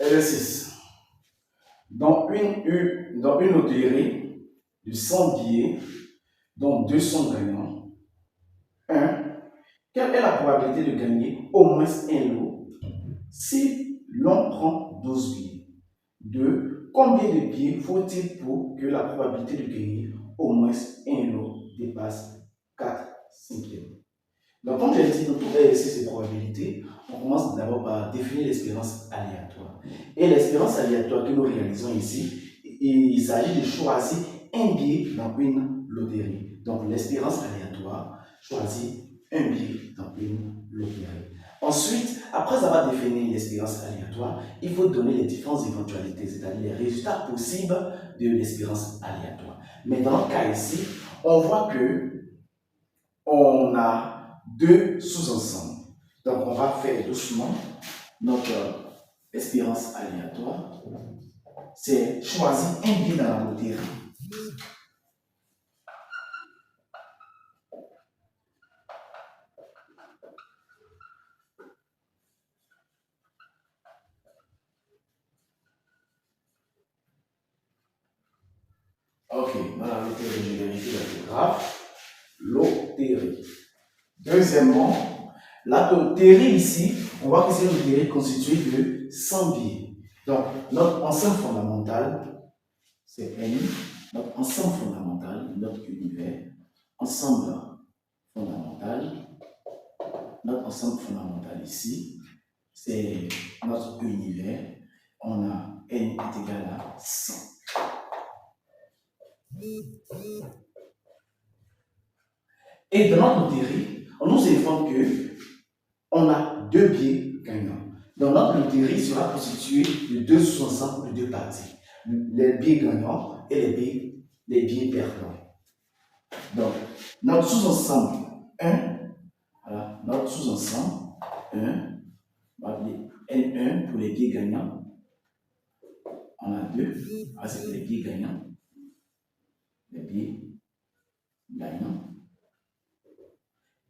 Exercice. Dans une loterie de 100 billets, dont 200 gagnants, 1. Quelle est la probabilité de gagner au moins un lot si l'on prend 12 billets? 2. Combien de billets faut-il pour que la probabilité de gagner au moins un lot dépasse 4 cinquièmes? Donc, comme j'ai dit, dans tout exercice de probabilité, on commence d'abord par définir l'espérance aléatoire. Et l'espérance aléatoire que nous réalisons ici, il s'agit de choisir un billet dans une loterie. Donc, l'espérance aléatoire choisit un billet dans une loterie. Ensuite, après avoir défini l'espérance aléatoire, il faut donner les différentes éventualités, c'est-à-dire les résultats possibles de l'espérance aléatoire. Mais dans le cas ici, on voit que on a deux sous-ensembles. Donc, on va faire doucement notre espérance aléatoire. C'est choisir un billet dans la loterie. Ok, dans la loterie, je vérifie l'orthographe. Loterie. Deuxièmement, la loterie ici, on voit que c'est une loterie constituée de 100 billets. Donc, notre ensemble fondamental, c'est N. Notre ensemble fondamental, notre univers, ensemble fondamental, notre ensemble fondamental ici, c'est notre univers. On a N est égal à 100. Et dans notre loterie, on nous informe que on a deux billets gagnants. Donc notre loterie sera constituée de deux sous-ensembles de deux parties. Les billets gagnants et les billets perdants. Donc, notre sous-ensemble 1, voilà, notre sous-ensemble 1, on va appeler N1 pour les billets gagnants. On a 2, c'est pour les billets gagnants. Les billets gagnants.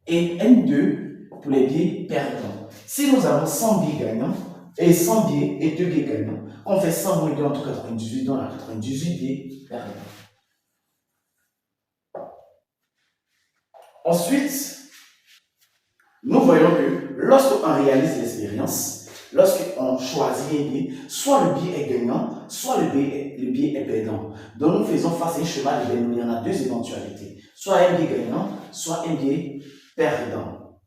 Et N2 pour les billets perdants. Si nous avons 100 billets gagnants et 100 billets et 2 billets gagnants, on fait 100 moins 2 entre 98, donc on a 98 billets perdants. Ensuite, nous voyons que lorsqu'on réalise l'expérience, lorsqu'on choisit un billet, soit le billet est gagnant, soit le billet est perdant. Donc nous faisons face à un chemin de Bernoulli. Il y en a deux éventualités. Soit un billet gagnant, soit un billet perdant.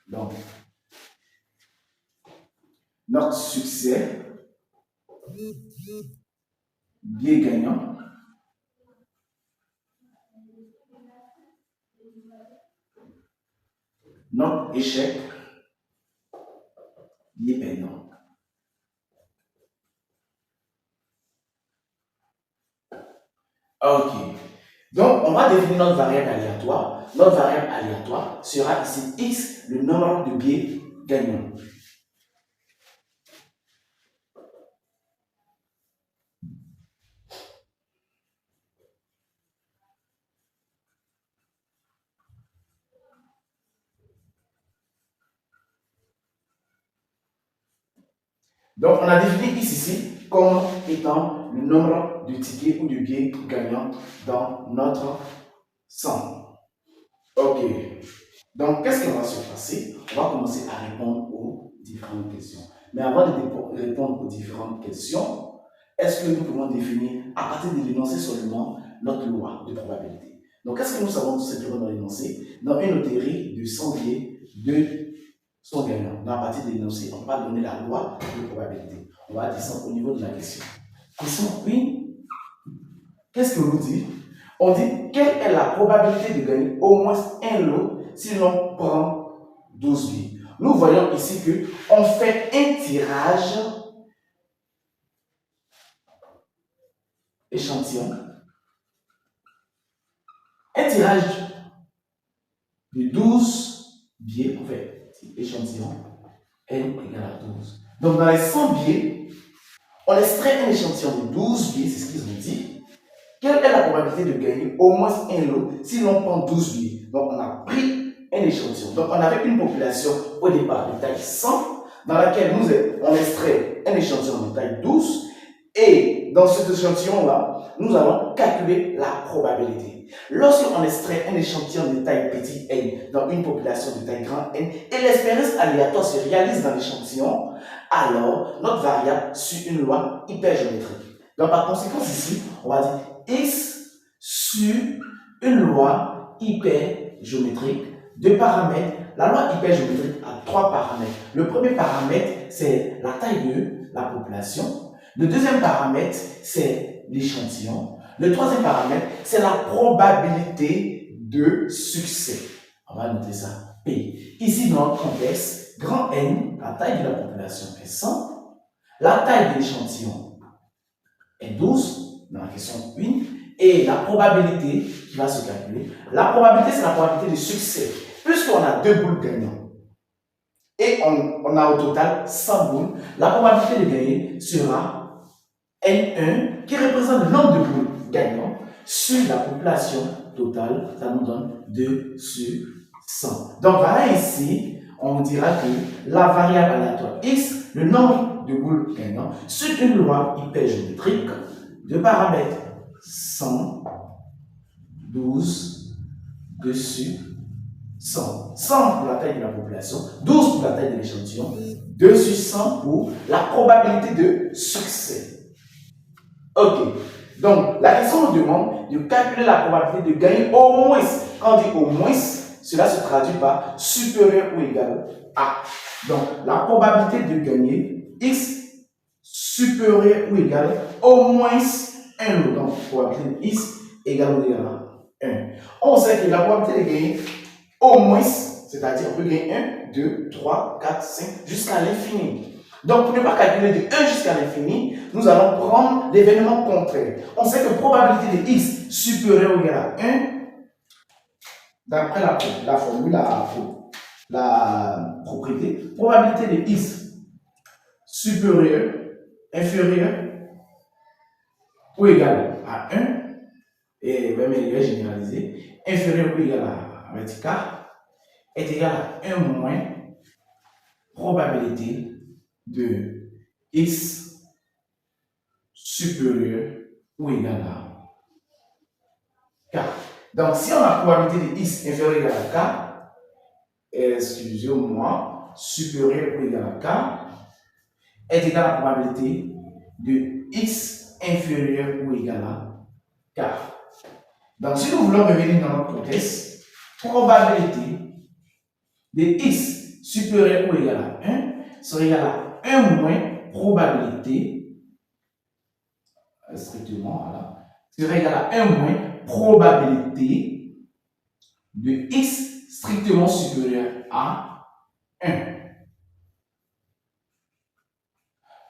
Donc, notre succès, billet gagnant, notre échec, billet perdant. Ok. Donc, on va définir notre variable aléatoire. Notre variable aléatoire sera ici x, le nombre de billets gagnants. Donc, on a défini x ici comme étant le nombre de tickets ou de billets gagnants dans notre 100. Ok. Donc, qu'est-ce qui va se passer? On va commencer à répondre aux différentes questions. Mais avant de répondre aux différentes questions, est-ce que nous pouvons définir, à partir de l'énoncé seulement, notre loi de probabilité? Donc, qu'est-ce que nous savons tout simplement dans l'énoncé? Dans une loterie de 100 billets, 2 sont gagnants. Donc, à partir de l'énoncé, on va donner la loi de probabilité. On va descendre au niveau de la question. Question 1. Qu'est-ce que nous dit? On dit, quelle est la probabilité de gagner au moins un lot si l'on prend 12 billets? Nous voyons ici qu'on fait un tirage échantillon. Un tirage de 12 billets, en fait, échantillon, N égale à 12. Donc, dans les 100 billets, on extrait un échantillon de 12 billets, c'est ce qu'ils ont dit. Quelle est la probabilité de gagner au moins un lot si l'on prend 12 billets? Donc, on a pris un échantillon. Donc, on avait une population au départ de taille 100 dans laquelle on extrait un échantillon de taille 12 et dans cet échantillon-là, nous allons calculer la probabilité. Lorsqu'on extrait un échantillon de taille petit n dans une population de taille grand N et l'expérience aléatoire se réalise dans l'échantillon, alors notre variable suit une loi hypergéométrique. Donc par conséquent ici, on va dire x suit une loi hypergéométrique de paramètres. La loi hypergéométrique a 3 paramètres. Le premier paramètre, c'est la taille de la population. Le deuxième paramètre, c'est l'échantillon. Le troisième paramètre, c'est la probabilité de succès. On va noter ça, P. Ici, dans notre contexte, grand N, la taille de la population est 100. La taille de l'échantillon est 12, dans la question 1. Et la probabilité qui va se calculer, la probabilité, c'est la probabilité de succès. Puisqu'on a 2 boules gagnantes et on a au total 100 boules, la probabilité de gagner sera N1 qui représente le nombre de boules gagnantes sur la population totale. Ça nous donne 2 sur 100. Donc voilà, ici, on dira que la variable aléatoire x, le nombre de boules gagnantes, suit une loi hypergéométrique de paramètres 100, 12, dessus 100. 100 pour la taille de la population, 12 pour la taille de l'échantillon, 2 sur 100 pour la probabilité de succès. Ok. Donc, la question nous demande de calculer la probabilité de gagner au moins. Quand on dit au moins, cela se traduit par supérieur ou égal à. Donc, la probabilité de gagner x supérieur ou égal au moins 1 lot. Donc, probabilité de x égale ou égal à 1. On sait que la probabilité de gagner au moins, c'est-à-dire on peut gagner 1, 2, 3, 4, 5, jusqu'à l'infini. Donc, pour ne pas calculer de 1 jusqu'à l'infini, nous allons prendre l'événement contraire. On sait que probabilité de x supérieure ou égale à 1, d'après la formule, la propriété, probabilité de x supérieure, inférieure ou égale à 1, et même elle est généralisée, inférieure ou égale à vertical, est égal à 1 moins probabilité de x supérieur ou égal à k. Donc, si on a probabilité de x inférieur ou égal à k, excusez-moi, supérieur ou égal à k, est égal à la probabilité de x inférieur ou égal à k. Donc, si nous voulons revenir dans notre contexte, probabilité de x supérieur ou égal à 1 serait égal à 1 moins probabilité, strictement, voilà, serait égal à 1 moins probabilité de x strictement supérieur à 1.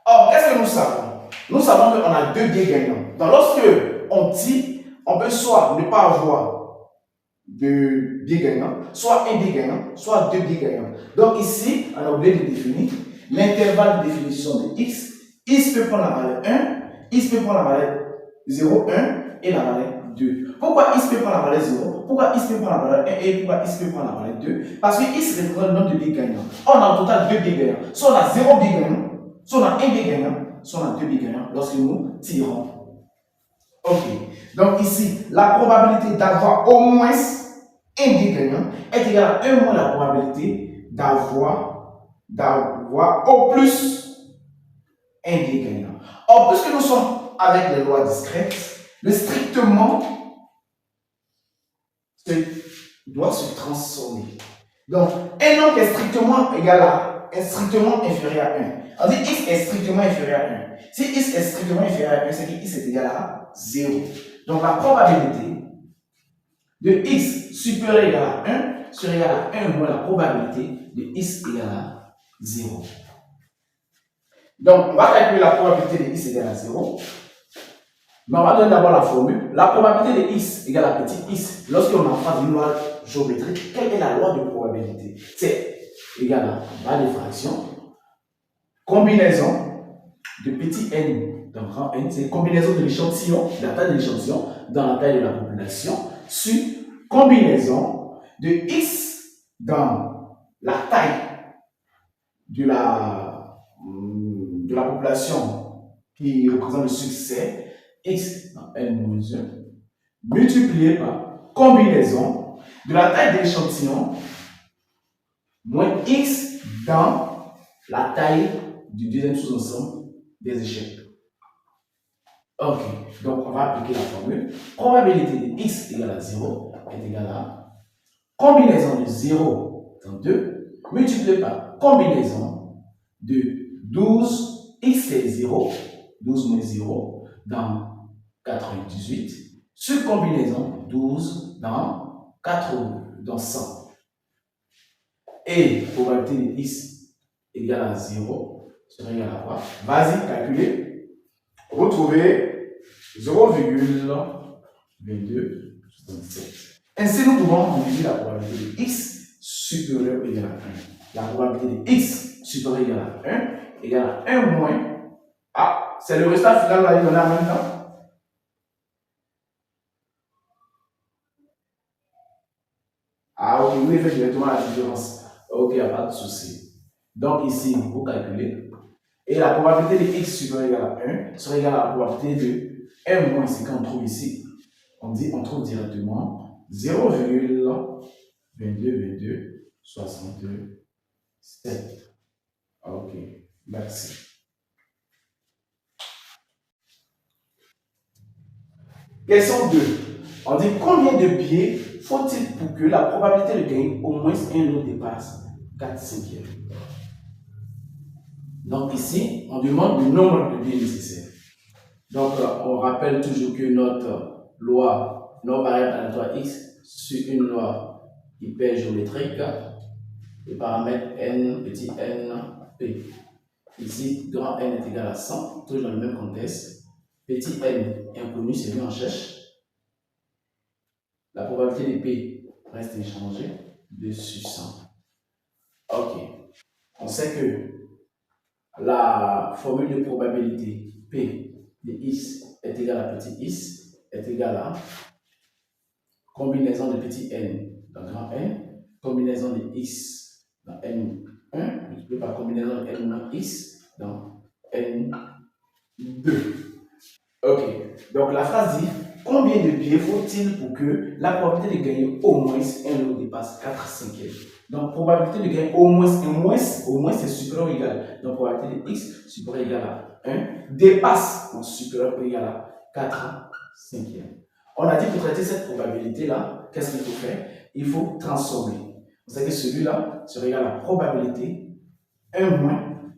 Or, qu'est-ce que nous savons? Nous savons qu'on a 2 biais gagnants. Donc, lorsque on dit, on peut soit ne pas avoir de biais gagnants, soit un biais gagnant, soit 2 biais gagnants. Donc, ici, on a oublié de définir l'intervalle de définition de x. X peut prendre la valeur 1, x peut prendre la valeur 0, 1 et la valeur 2. Pourquoi x peut prendre la valeur 0? Pourquoi x peut prendre la valeur 1 et pourquoi x peut prendre la valeur 2? Parce que x représente le nombre de biais gagnants. On a au total 2 biais gagnants. Soit on a 0 biais gagnant, soit on a 1 biais gagnant, soit on a 2 biais gagnants lorsque nous tirons. Ok. Donc ici, la probabilité d'avoir au moins un biais gagnant est égale à 1 moins la probabilité d'avoir au plus un biais gagnant. Or, puisque nous sommes avec les lois discrètes, le strictement doit se transformer. Donc, un nombre qui est strictement égal à strictement inférieur à 1. On dit x est strictement inférieur à 1. Si x est strictement inférieur à 1, c'est que x est égal à 0. Donc, la probabilité de x supérieur ou égal à 1 serait égal à 1 moins la probabilité de x égal à 0. Donc, on va calculer la probabilité de x égale à 0. Mais on va donner d'abord la formule. La probabilité de x égale à petit x. Lorsqu'on est en face d'une loi géométrique, quelle est la loi de probabilité? C'est égal à bas des fractions, combinaison de petit n dans grand N, c'est combinaison de l'échantillon, de la taille de l'échantillon dans la taille de la population, sur combinaison de x dans la taille de la de la population qui représente le succès, x dans n-1, multiplié par combinaison de la taille de l'échantillon moins x dans la taille du deuxième sous-ensemble des échecs. Ok, donc on va appliquer la formule. Probabilité de x égale à 0 est égale à combinaison de 0 dans 2 multiplié par combinaison de 12 x est 0, 12 moins 0 dans 98 sur combinaison 12 dans 100. Et probabilité de x égale à 0 sera égale à quoi? Vas-y, calculez. Retrouvez 0,2267. Ainsi, nous pouvons mesurer la probabilité de x supérieure ou égale à 1. La probabilité de x supérieure ou égale à 1 égale à 1 moins. Ah, c'est le résultat final qu'on va donner en même temps. Ah, ok, vous faites directement la différence. Ok, il n'y a pas de souci. Donc, ici, vous calculez. Et la probabilité de x supérieure ou égale à 1 sera égale à la probabilité de 1 moins, c'est qu'on trouve ici. On trouve directement 0,222267. Ok, merci. Question 2. On dit combien de biais faut-il pour que la probabilité de gagner au moins un lot dépasse 4 cinquièmes? Donc ici, on demande le nombre de biais nécessaires. Donc on rappelle toujours que notre loi non variable aléatoire x sur une loi hypergéométrique, le paramètre n, petit n, p. Ici, grand N est égal à 100, toujours dans le même contexte. Petit n inconnu, c'est lui en cherche. La probabilité de P reste inchangée, 2 sur 100. Ok. On sait que la formule de probabilité P de x est égale à petit x est égale à combinaison de petit n dans grand N, combinaison de x dans n1, multiplié par combinaison de n moins x dans n2. Ok, donc la phrase dit combien de biais faut-il pour que la probabilité de gagner au moins un lot dépasse 4 cinquièmes? Donc probabilité de gagner au moins c'est supérieur ou égal. Donc probabilité de x supérieur ou égal à 1 dépasse donc supérieur ou égal à 4 cinquièmes. On a dit pour traiter cette probabilité-là, qu'est-ce qu'il faut faire? Il faut transformer. Vous savez que celui-là sera égal à probabilité 1 moins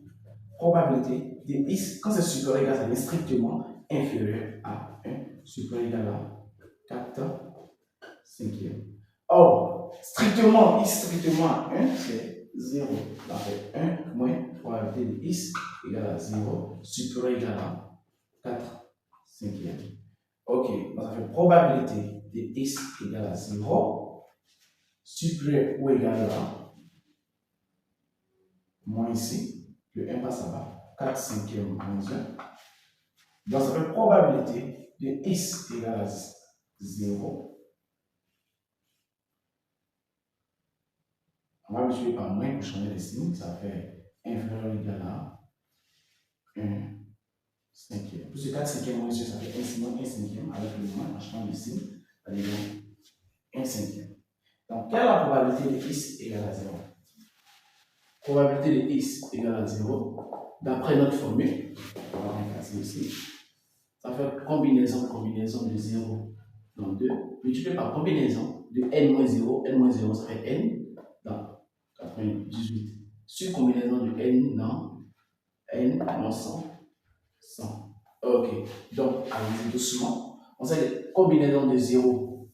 probabilité de x, quand c'est supérieur ou égal, ça est strictement inférieur à 1, supérieur ou égal à 4 cinquièmes. Or, strictement, x strictement à 1, c'est 0. Ça fait 1 moins probabilité de x égale à 0, supérieur ou égal à 4 cinquièmes. Ok, donc ça fait probabilité de x égale à 0, supérieur ou égal à moins ici, le 1 passe là-bas, 4 cinquièmes moins 1. Donc ça fait probabilité de x égale à 0. On va multiplier par moins pour changer les signes, ça fait inférieur ou égal à 1 cinquième. Plus de 4 cinquièmes moins 1, ça fait 1 cinquième, avec le moins, en changeant les signes, ça devient 1 cinquième. Donc, quelle est la probabilité de x égale à 0? Probabilité de x égale à 0, d'après notre formule, on va remplacer ici, ça fait combinaison de 0 dans 2, multiplié par combinaison de n-0 ça fait n dans 98, sur combinaison de n dans n dans 100. Ok, donc allons-y doucement. On sait que combinaison de 0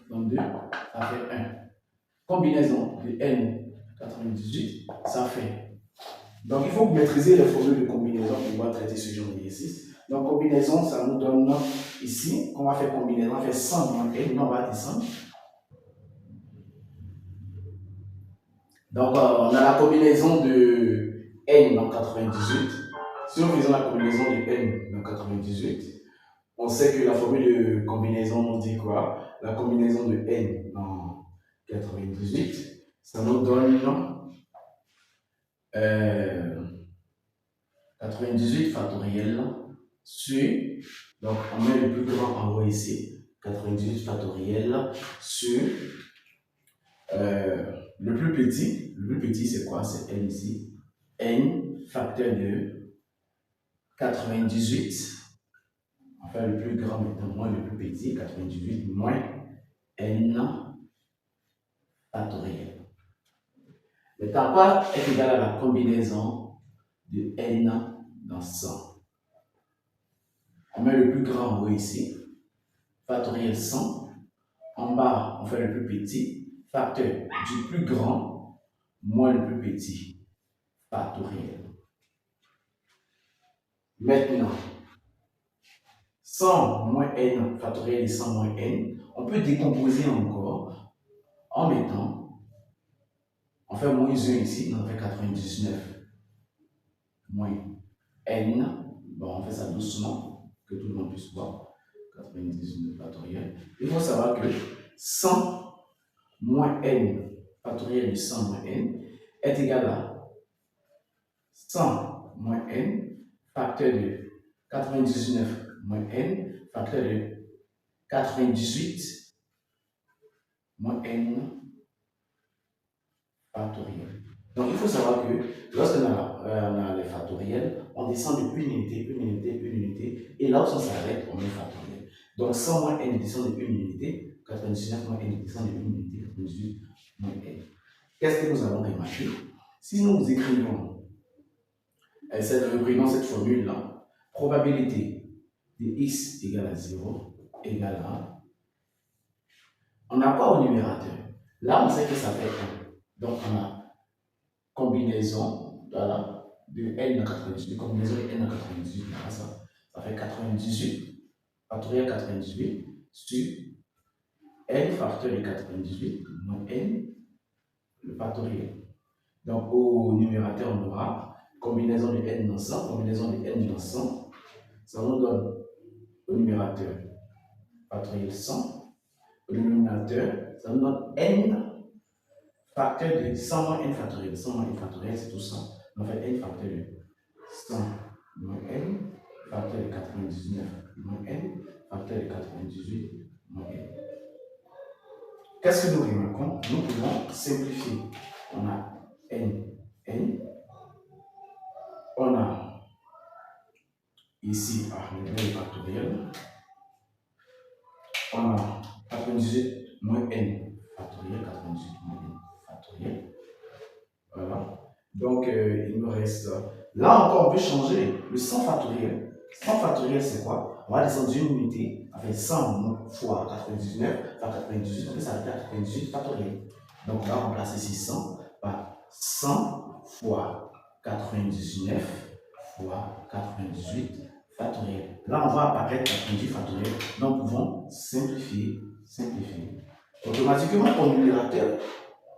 dans 2, ça fait 1. Combinaison de n 98, ça fait. Donc il faut maîtriser les formules de combinaison pour pouvoir traiter ce genre d'exercice. Donc combinaison, ça nous donne ici, on va faire combinaison, on va faire 100 moins n, on va descendre. Donc on a la combinaison de n dans 98. Si nous faisons la combinaison de n dans 98, on sait que la formule de combinaison nous dit quoi? La combinaison de n dans 98, ça nous donne 98 factoriel sur, donc on met le plus grand en haut ici, 98 factoriel sur le plus petit c'est quoi? C'est n ici, n facteur de 98, enfin le plus grand maintenant moins le plus petit, 98 moins n factoriel. Maintenant, quoi est égal à la combinaison de n dans 100? On met le plus grand en haut ici, factoriel 100. En bas, on fait le plus petit, facteur du plus grand moins le plus petit, factoriel. Maintenant, 100 moins n factoriel et 100 moins n, on peut décomposer encore en mettant, on fait moins 1 ici, donc on fait 99 moins n, bon on fait ça doucement, que tout le monde puisse voir, 99 factoriel. Il faut savoir que 100 moins n factoriel de 100 moins n est égal à 100 moins n facteur de 99 moins n facteur de 98 moins n factoriel. Donc il faut savoir que lorsqu'on a les factoriels, on descend de une unité, et là où ça s'arrête, on met factoriel. Donc 100 moins n descend de une unité, 99 moins n descend de une unité, 98 moins n. Qu'est-ce que nous allons remarquer? Si nous écrivons, reprenons cette formule-là, probabilité de x égale à 0 égale à, on n'a pas au numérateur. Là, on sait que ça fait 1. Donc, on a combinaison, voilà, de n à 98, combinaison de n à 98, voilà, ça fait 98, factoriel 98, sur n facteur de 98, moins n, le factoriel. Donc, au numérateur, on aura combinaison de n dans 100, combinaison de n dans 100, ça nous donne au numérateur factoriel 100, au dénominateur, ça nous donne n facteur de 100 moins n factoriel. 100 moins n factoriel, c'est tout ça. On fait n facteur de 100 moins n facteur de 99 moins n facteur de 98 moins n. Qu'est-ce que nous remarquons? Nous pouvons simplifier. On a n, on a ici le factoriel, on a 98 moins n factoriel, 98 moins n factoriel. Voilà. Donc, il me reste. Là encore, on peut changer le 100 factoriel. 100 factoriel, c'est quoi? On va descendre d'une unité, avec 100 fois 99, fois 98, on peut s'arrêter à 98 factoriel. Donc, on va remplacer ici 100 par 100 fois 99 fois 98 factoriel. Là, on va apparaître 98 factoriel. Donc, nous pouvons simplifier. Automatiquement, au numérateur,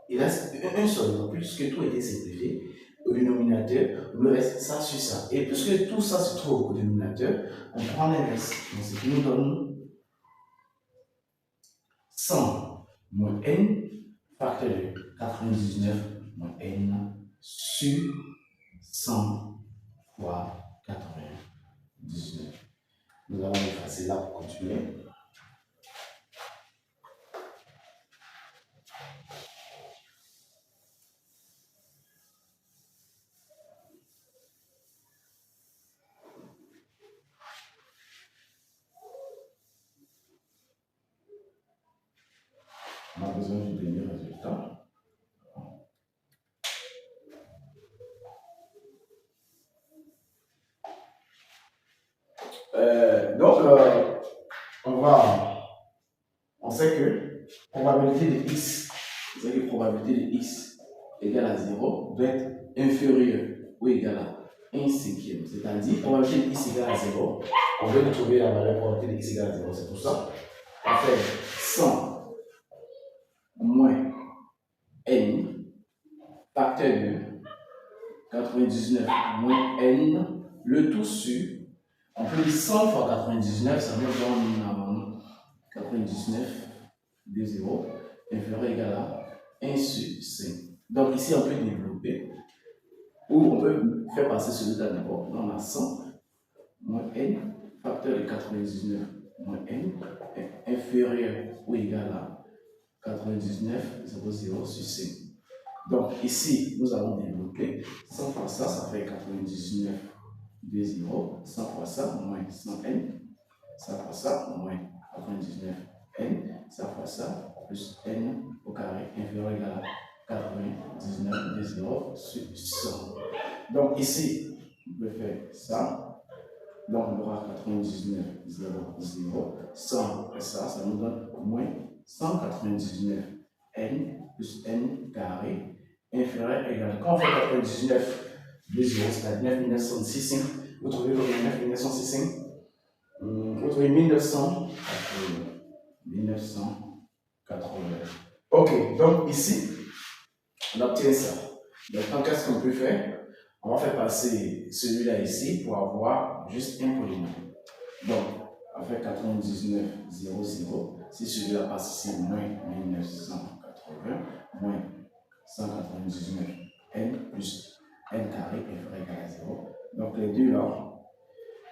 il reste un seul, donc puisque tout a été simplifié, au dénominateur, il me reste ça sur ça. Et puisque tout ça se trouve au dénominateur, on prend l'inverse. Donc ce qui nous donne 100 moins n facteur de 99 moins n sur 100 fois 99. Nous allons effacer là pour continuer. On a besoin du dernier résultat. On sait que probabilité de x, vous savez que probabilité de x égale à 0 doit être inférieure ou égale à 1 cinquième. C'est-à-dire, probabilité de x égale à 0, on veut trouver la valeur probabilité de x égale à 0. C'est pour ça qu'on fait 100 moins n facteur de 99 moins n, le tout sur, on peut dire 100 fois 99, ça nous donne 99 de 0, inférieur ou égal à 1 sur 5. Donc ici, on peut développer. Ou on peut faire passer celui-là d'abord. On a 100 moins n, facteur de 99 moins n, est inférieur ou égal à 99, 0,0 sur 5. Donc ici, nous allons débloquer 100 fois ça, ça fait 99, 2, 0, 100 fois ça, moins 100n, ça fois ça, moins 99n, ça fois ça, plus n au carré, inférieur ou égal à 99, 2, 0 sur 100. Donc ici, on peut faire ça. Donc on aura 99, 0, 0, 100 et ça nous donne moins 199 n plus n carré inférieur égal. Quand on fait 99, 2 0, c'est 9965. Vous trouvez le 9965. Vous trouvez 1980. Ok, donc ici, on obtient ça. Maintenant, qu'est-ce qu'on peut faire? On va faire passer celui-là ici pour avoir juste un polynôme. Donc, on va faire 99, 0, 0. Si celui-là passe ici, moins 1980, moins 199, n plus n carré inférieur égal à 0. Donc, les deux là,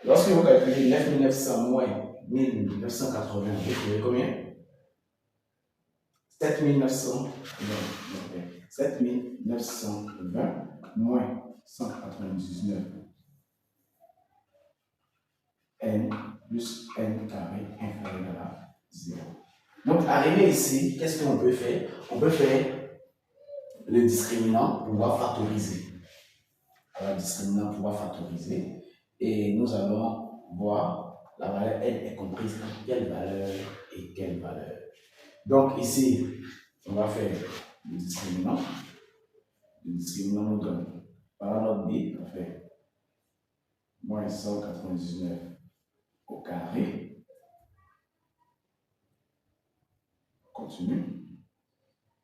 lorsque vous calculez 9900 moins 1980, vous trouvez combien? 7920 moins 199 n plus n carré inférieur à 0. Donc, arrivé ici, qu'est-ce qu'on peut faire? On peut faire le discriminant pouvoir factoriser. Alors, le discriminant pouvoir factoriser. Et nous allons voir la valeur n est comprise entre quelle valeur et quelle valeur. Donc, ici, on va faire le discriminant. Le discriminant nous donne, par notre b, on fait moins 199 au carré. On continue.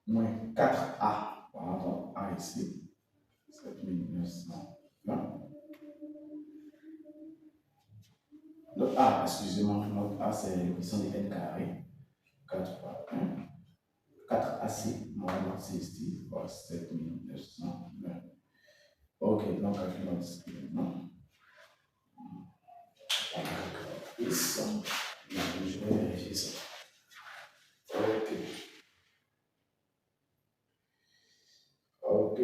Moins 4a, pardon, a ici, 7920. Notre a, excusez-moi, notre a c'est l'équation de n carré. 4 fois 1. 4ac moins notre c ici, 7920. Ok, donc calculons notre discriminant. Ça. Je vais vérifier ça. Ok. Ok.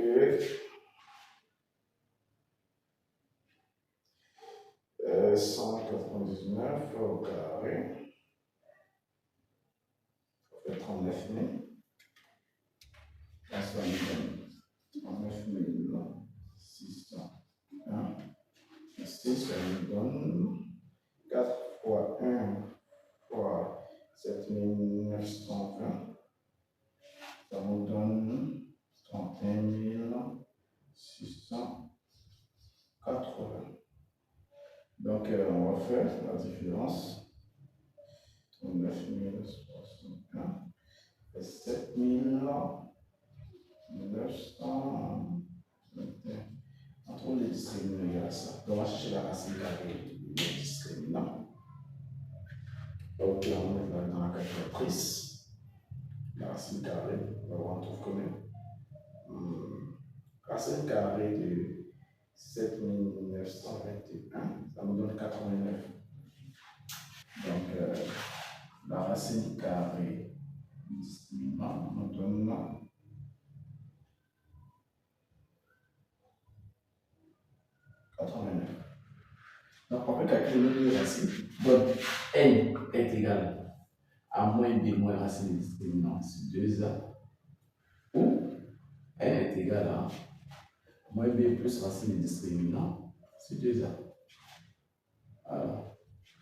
199 au carré. Ça fait 39 000. Ça nous donne 39 601. Ici, ça nous donne 4 fois 1 fois 7920. Ça nous donne 31 680. Donc, on va faire la différence. 39 061 et 7 921. On trouve les discriminants égale à ça. Donc, on va chercher la racine carrée du discriminant. Ok, on met dans la calculatrice. La racine carrée, on trouve combien? Racine carrée de 7921, ça nous donne 89. Donc, la racine carrée du discriminant nous donne 89. Donc, on peut calculer les racines. Donc, n est égal à moins b moins racine du discriminant sur 2a, ou n est égal à moins b plus racine du discriminant sur 2a. Alors,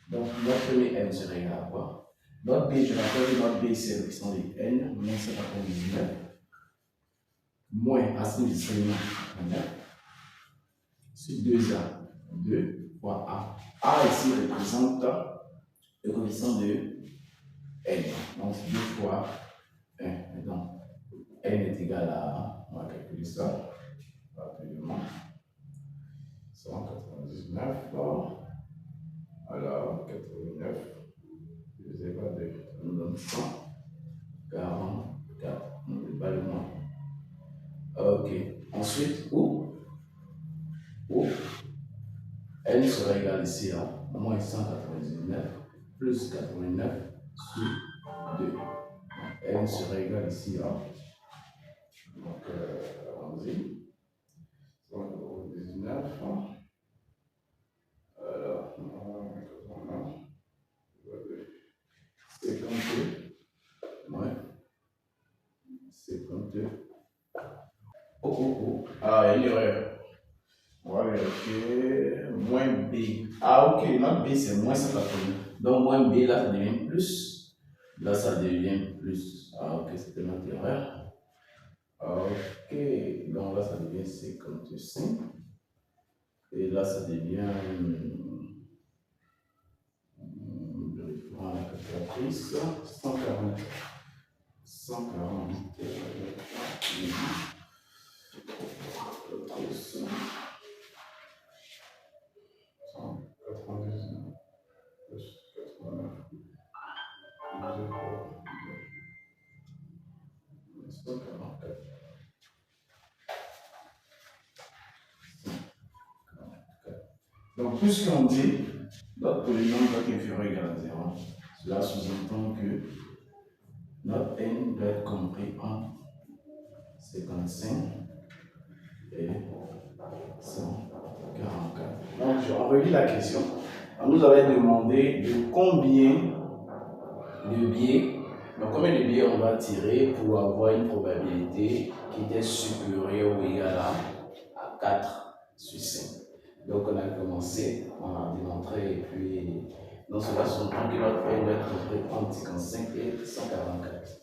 donc, notre premier n serait égal à quoi? Notre b, je rappelle, notre b, c'est l'expression de n moins 199 moins racine du discriminant sur 2a, 2 fois a. A ici représente le coefficient de n. Donc, 2 fois 1. Donc, n est égal à, on va calculer ça rapidement, 199, alors 89, divisé par 2, ça nous donne 144, on ne peut pas le moins. Ok, ensuite, où où n sera égal ici à moins 199 plus 89 sur 2. N sera égal ici à, donc allons-y, 199, alors, 52, moins 52. Ah, il y a une erreur. On va vérifier. Moins B. Ah, ok, notre B c'est moins 189. Donc, moins B, là, ça devient plus. Là, ça devient plus. Ah, ok, c'était notre erreur. Ok, donc là, ça devient 55. Et là, ça devient. Vérifions la calculatrice. 140. 140. 199 plus 89 divisé par 144. Donc, puisqu'on dit notre polynôme doit être inférieur ou égal à 0, cela sous-entend que notre n doit être compris entre 55 et 144. Donc, je relis la question. On nous avait demandé de combien de biais, donc combien de biais on va tirer pour avoir une probabilité qui était supérieure ou égale à 4 sur 5. Donc on a commencé à démontrer et puis dans cela, on comprend que notre n doit être compris entre 55 et 144.